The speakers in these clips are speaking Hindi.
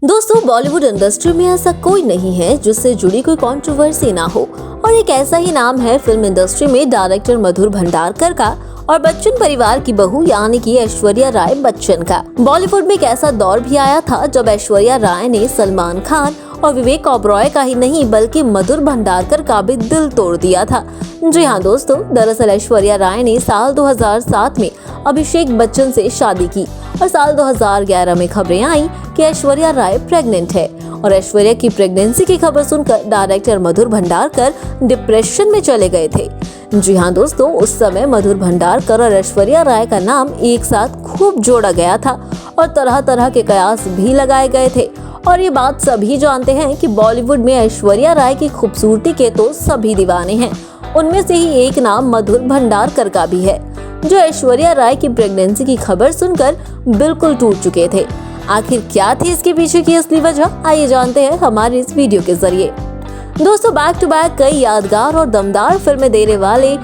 दोस्तों, बॉलीवुड इंडस्ट्री में ऐसा कोई नहीं है जिससे जुड़ी कोई कंट्रोवर्सी ना हो और एक ऐसा ही नाम है फिल्म इंडस्ट्री में डायरेक्टर मधुर भंडारकर का और बच्चन परिवार की बहू यानी कि ऐश्वर्या राय बच्चन का। बॉलीवुड में एक ऐसा दौर भी आया था जब ऐश्वर्या राय ने सलमान खान और विवेक ओबरॉय का ही नहीं बल्कि मधुर भंडारकर का भी दिल तोड़ दिया था। जी हाँ दोस्तों, दरअसल ऐश्वर्या राय ने साल 2007 में अभिषेक बच्चन से शादी की और साल 2011 में खबरें आई कि ऐश्वर्या राय प्रेग्नेंट है और ऐश्वर्या की प्रेगनेंसी की खबर सुनकर डायरेक्टर मधुर भंडारकर डिप्रेशन में चले गए थे। जी हाँ दोस्तों, उस समय मधुर भंडारकर और ऐश्वर्या राय का नाम एक साथ खूब जोड़ा गया था और तरह तरह के कयास भी लगाए गए थे। और ये बात सभी जानते हैं कि बॉलीवुड में ऐश्वर्या राय की खूबसूरती के तो सभी दीवाने हैं। उनमें से ही एक नाम मधुर भंडारकर का भी है, जो ऐश्वर्या राय की प्रेगनेंसी की खबर सुनकर बिल्कुल टूट चुके थे। आखिर क्या थी इसके पीछे की असली वजह, आइए जानते हैं हमारे इस वीडियो के जरिए। दोस्तों, बैक टू बैक कई यादगार और दमदार फिल्में देने वाले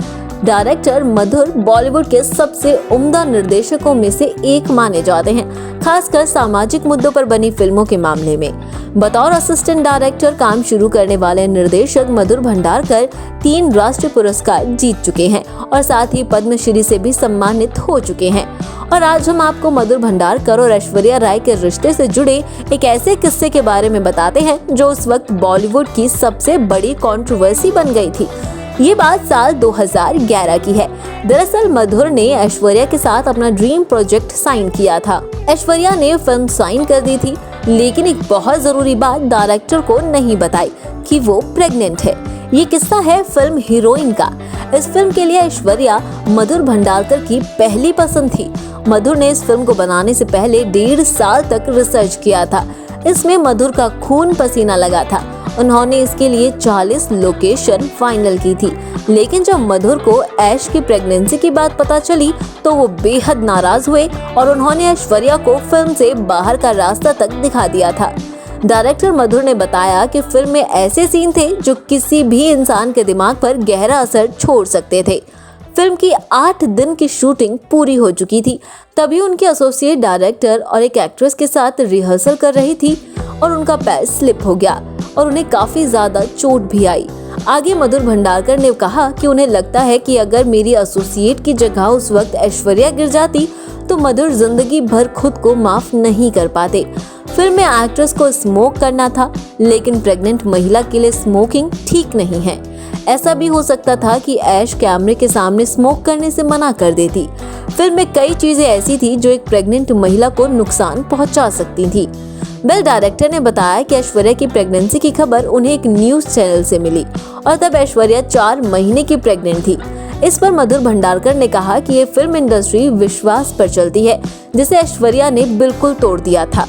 डायरेक्टर मधुर बॉलीवुड के सबसे उम्दा निर्देशकों में से एक माने जाते हैं, खासकर सामाजिक मुद्दों पर बनी फिल्मों के मामले में। बतौर असिस्टेंट डायरेक्टर काम शुरू करने वाले निर्देशक मधुर भंडारकर 3 राष्ट्रीय पुरस्कार जीत चुके हैं और साथ ही पद्मश्री से भी सम्मानित हो चुके हैं। और आज हम आपको मधुर भंडारकर और ऐश्वर्या राय के रिश्ते से जुड़े एक ऐसे किस्से के बारे में बताते हैं जो उस वक्त बॉलीवुड की सबसे बड़ी कंट्रोवर्सी बन गई थी। ये बात साल 2011 की है। दरअसल मधुर ने ऐश्वर्या के साथ अपना ड्रीम प्रोजेक्ट साइन किया था। ऐश्वर्या ने फिल्म साइन कर दी थी, लेकिन एक बहुत जरूरी बात डायरेक्टर को नहीं बताई कि वो प्रेग्नेंट है। ये किस्सा है फिल्म हीरोइन का। इस फिल्म के लिए ऐश्वर्या मधुर भंडारकर की पहली पसंद थी। मधुर ने इस फिल्म को बनाने से पहले 1.5 साल तक रिसर्च किया था। इसमें मधुर का खून पसीना लगा था। उन्होंने इसके लिए 40 लोकेशन फाइनल की थी, लेकिन जब मधुर को ऐश की प्रेगनेंसी की बात पता चली तो वो बेहद नाराज हुए और उन्होंने ऐश्वर्या को फिल्म से बाहर का रास्ता तक दिखा दिया था। डायरेक्टर मधुर ने बताया कि फिल्म में ऐसे सीन थे जो किसी भी इंसान के दिमाग पर गहरा असर छोड़ सकते थे। फिल्म की 8 दिन की शूटिंग पूरी हो चुकी थी, तभी उनके एसोसिएट डायरेक्टर और एक एक्ट्रेस के साथ रिहर्सल कर रही थी और उनका पैर स्लिप हो गया और उन्हें काफी ज्यादा चोट भी आई। आगे मधुर भंडारकर ने कहा कि उन्हें लगता है कि अगर मेरी एसोसिएट की जगह उस वक्त ऐश्वर्या गिर जाती तो मधुर जिंदगी भर खुद को माफ नहीं कर पाते। फिल्म में एक्ट्रेस को स्मोक करना था, लेकिन प्रेग्नेंट महिला के लिए स्मोकिंग ठीक नहीं है। ऐसा भी हो सकता था कि ऐश कैमरे के सामने स्मोक करने से मना कर देती। फिल्म में कई चीजें ऐसी थी जो एक प्रेग्नेंट महिला को नुकसान पहुंचा सकती थी। डायरेक्टर ने बताया कि ऐश्वर्या की प्रेगनेंसी की खबर उन्हें एक न्यूज चैनल से मिली और तब ऐश्वर्या 4 महीने की प्रेग्नेंट थी। इस पर मधुर भंडारकर ने कहा कि ये फिल्म इंडस्ट्री विश्वास पर चलती है, जिसे ऐश्वर्या ने बिल्कुल तोड़ दिया था।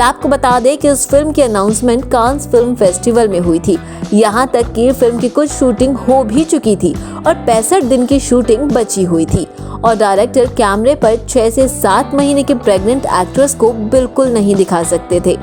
आपको बता दें कि इस फिल्म की अनाउंसमेंट कांस फिल्म फेस्टिवल में हुई थी। यहाँ तक कि फिल्म की कुछ शूटिंग हो भी चुकी थी और 65 दिन की शूटिंग बची हुई थी और डायरेक्टर कैमरे पर 6 से 7 महीने की प्रेग्नेंट एक्ट्रेस को बिल्कुल नहीं दिखा सकते थे।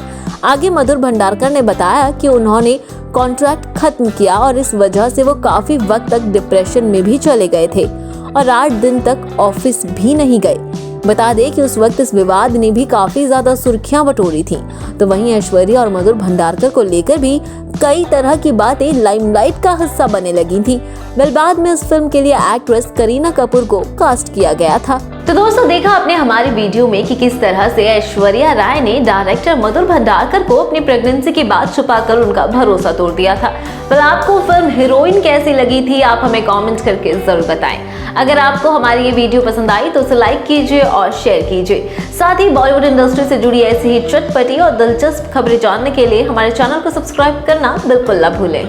आगे मधुर भंडारकर ने बताया कि उन्होंने कॉन्ट्रैक्ट खत्म किया और इस वजह से वो काफी वक्त तक डिप्रेशन में भी चले गए थे और 8 दिन तक ऑफिस भी नहीं गए। बता दें कि उस वक्त इस विवाद ने भी काफी ज्यादा सुर्खियां बटोरी थी। तो वहीं ऐश्वर्या और मधुर भंडारकर को लेकर भी कई तरह की बातें लाइमलाइट का हिस्सा बनने लगी थी। बाद में इस फिल्म के लिए एक्ट्रेस करीना कपूर को कास्ट किया गया था। तो दोस्तों, देखा आपने हमारी वीडियो में कि किस तरह से ऐश्वर्या राय ने डायरेक्टर मधुर भंडारकर को अपनी प्रेगनेंसी की बात छुपाकर उनका भरोसा तोड़ दिया था। आपको फिल्म हीरोइन कैसी लगी थी, आप हमें कमेंट करके जरूर बताएं। अगर आपको हमारी ये वीडियो पसंद आई तो उसे लाइक कीजिए और शेयर कीजिए। साथ ही बॉलीवुड इंडस्ट्री से जुड़ी ऐसी ही चटपटी और दिलचस्प खबरें जानने के लिए हमारे चैनल को सब्सक्राइब करना बिल्कुल ना भूलें।